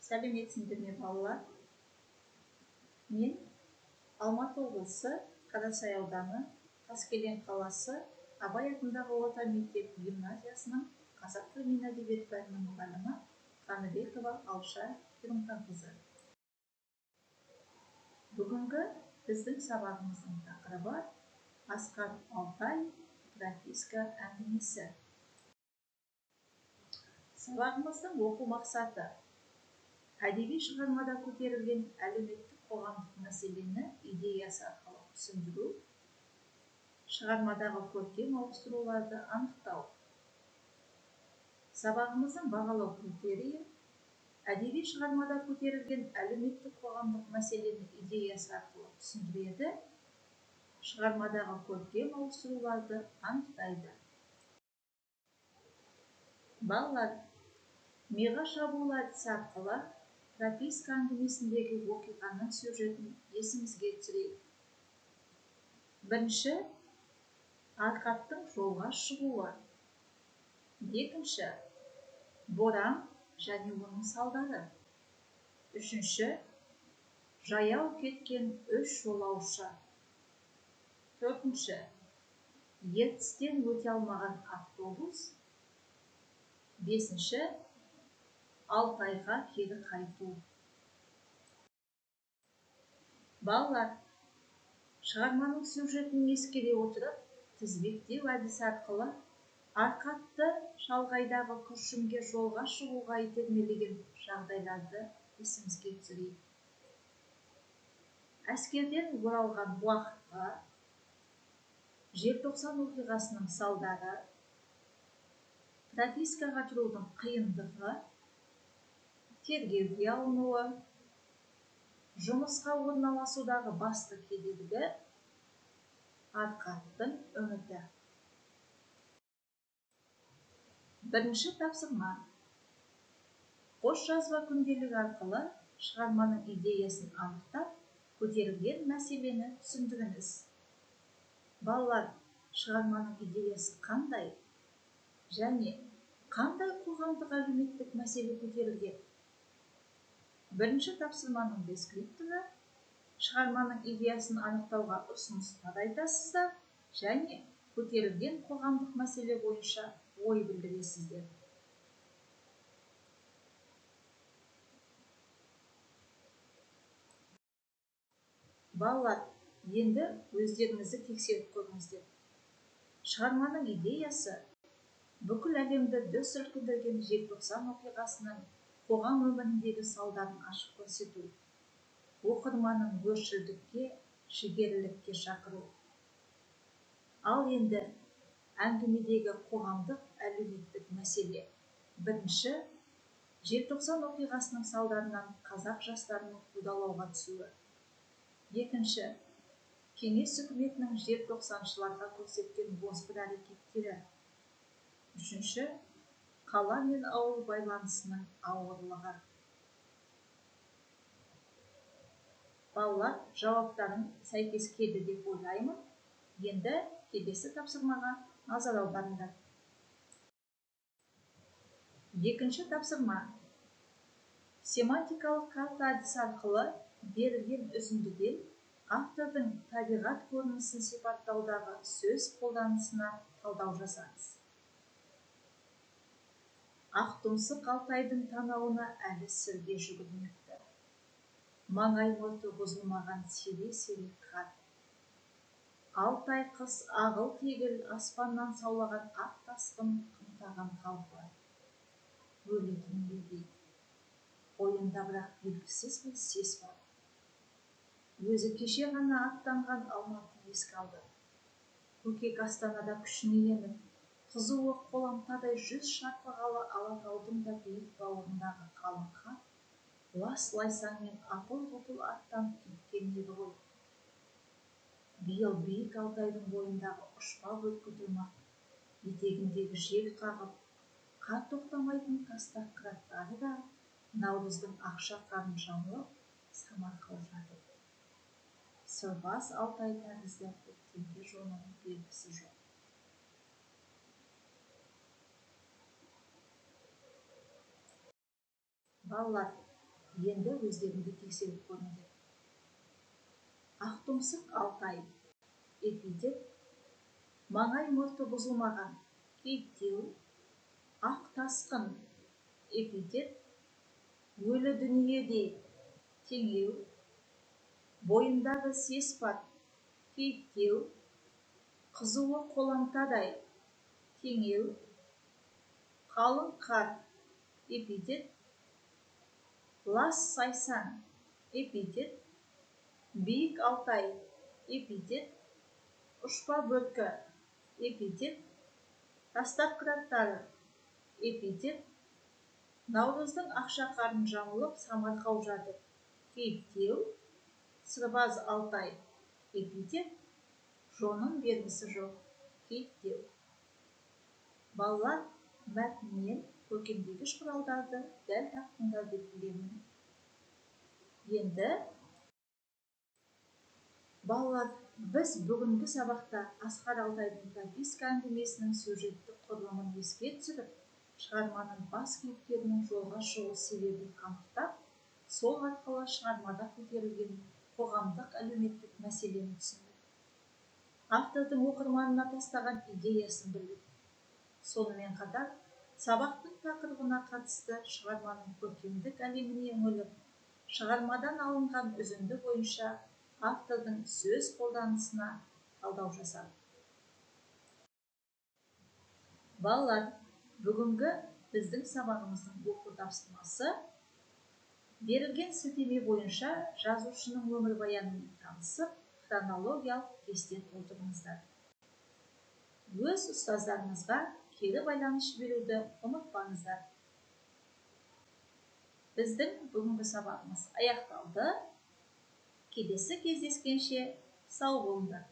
Сәлеметсіңдер ме балалар? Мен Алматы облысы Қарасай ауданы Қаскелең қаласы Абай атындағы орта мектеп гимназиясының қазақ тілі мен әдебиеті пәнінің мұғалімі Қаныбекова Алша Ермұханқызы. Бүгінгі біздің сабағымыздың тақырыбы Асқар Алтай прописка әңгімесі. Сабағымыздың оқу мақсаты әдеби шығармада көтерілген әлеуметтік қоғамдық мәселені идеясы арқылы түсіндіру, шығармадағы көркем ауыстыруларды анықтау. Сабағымыздың бағалау критерийі әдеби шығармада көтерілген әлеуметтік қоғамдық мәселені идеясы арқылы түсіндіреді, шығармадағы көркем ауыстыруларды анықтайды. Балалар, миға шабуыл әдісі арқылы прописка әңгімесіндегі оқиғаның сюжетін есімізге түсірейік. Бірінші, Арқаттың жолға шығуы. Екінші, боран және оның салдары. Үшінші, жаяу кеткен 3 жолаушы. Төртінші, ертістен өте алмаған автобус. Бесінші, Алтайға кері қайту. Балалар, шығарманың сюжетін ескере отырып, тізбектеу әдісі арқылы Арқатты шалғайдағы күршімге жолға шығуға итермелеген жағдайларды есімізге түсірейік. Әскерден оралған уақытқа, желтоқсан оқиғасының салдары, пропискаға тұрудың қиындығы, тергеуге алынуы, жұмысқа орналасудағы басты кедергі, Арқаттың үміті. Бірінші тапсырма. Қос жазба күнделік арқылы шығарманың идеясын анықтап, көтерілген мәселені түсіндіріңіз. Балалар, шығарманың идеясы қандай? Және қандай қоғамдық әлеуметтік мәселе көтерілген? Бірінші тапсырманың дескрипторы, шығарманың идеясын анықтауға ұсыныстар айтасыздар және көтерілген қоғамдық мәселе бойынша ой білдіресіздер. Балалар, енді өздеріңізді тексеріп көріңіздер. Шығарманың идеясы бүкіл әлемді дүр сілкіндірген желтоқсан оқиғасының қоғам өміріндегі салдарын ашып көрсету, оқырманын өршілдікке, жігерлілікке шақыру. Ал енді әңгімедегі қоғамдық әлеуметтік мәселе. Бірінші, желтоқсан оқиғасының салдарынан қазақ жастарының қудалауға түсуі. Екінші, кеңес үкіметінің желтоқсаншыларға көрсеткен озбыр әрекеттері. Үшінші, қала мен ауыл байланысының ауырлығы. Балалар, жауаптарын сәйкес келді деп ойлаймын. Енді келесі тапсырмаға назар аударыңдар. Екінші тапсырма. Семантикалық карта әдісі арқылы берілген үзіндіден автордың табиғат көрінісін сипаттаудағы сөз қолданысына талдау жасаңыз. Ақтұмсық Алтайдың танауына әлі сірге жүгірмепті. Маңай мұрты бұзылмаған сирек қар. Алтай қыс ағыл-тегіл аспаннан саулаған ақ тасқын қымтаған қалпы. Өлетін елдей. Ойында бірақ белгісіз бір сес бар. Өзі кеше ғана аттанған Алматыны еске алды. Көкек Астанада күшіне еніп, қызуы қоламтадай 100 шарпығалы Алатаудың да биік бауырындағы қалың қар, лас-лайсаңмен апыл-ғұпыл аттанып кеткен еді ғой. Биыл биік Алтайдың бойындағы ұшпа бүркіт ымақ, етегіндегі жел қағып, қар тоқтамайтын тастақ қыраттары да наурыздың ақша қарын жамылып, самарқау жатыр. Сырбаз Алтай тәрізді көктемге жонының белгісі жоқ. Балалар, Енді өздеріңді тексеріп көріңдер. Ақтұмсық Алтай, эпитет, маңай мұрты бұзылмаған, кейіптеу. Ақ тасқын, эпитет, өлі дүниеде, теңеу. Бойындағы сес бар, кейіптеу. Қызуы қоламтадай, теңеу. Қалың қар, эпитет, лас сайсан, эпитет. Биік Алтай, эпитет. Ұшпа бөркі, эпитет. Тастақ қыраттары, эпитет. Наурыздың ақша қарын жамылып самарқау жатыр, кейіптеу. Сырбаз Алтай, эпитет. Жонын бергісі жоқ, кейіптеу. Балалар, мәтіннен көркемдегіш құралдарды дәл тақтыңдар деп білемін. Енді балалар, біз бүгінгі сабақта Асқар Алтайдың прописка әңгімесінің сюжеттік құрылымын еске түсіріп, шығарманың бас кейіпкерінің жолға шығу себебін анықтап, сол арқылы шығармада көтерілген қоғамдық әлеуметтік мәселені түсіндік. Автордың оқырманына тастаған идеясын білдік. Сонымен қатар, сабақтың тақырыбына қатысты шығарманың көркемдік әлеміне үңіліп, шығармадан алынған үзінді бойынша автордың сөз қолданысына талдау жасадық. Балалар, бүгінгі біздің сабағымыздың оқу тапсырмасы берілген сілтеме бойынша жазушының өмірбаянымен танысып, хронологиялық кесте толтырыңыздар. Өз ұстаздарыңызға кері байланыс жіберуді ұмытпаңыздар. Біздің бүгінгі сабағымыз аяқталды. Келесі кездескенше сау болыңдар.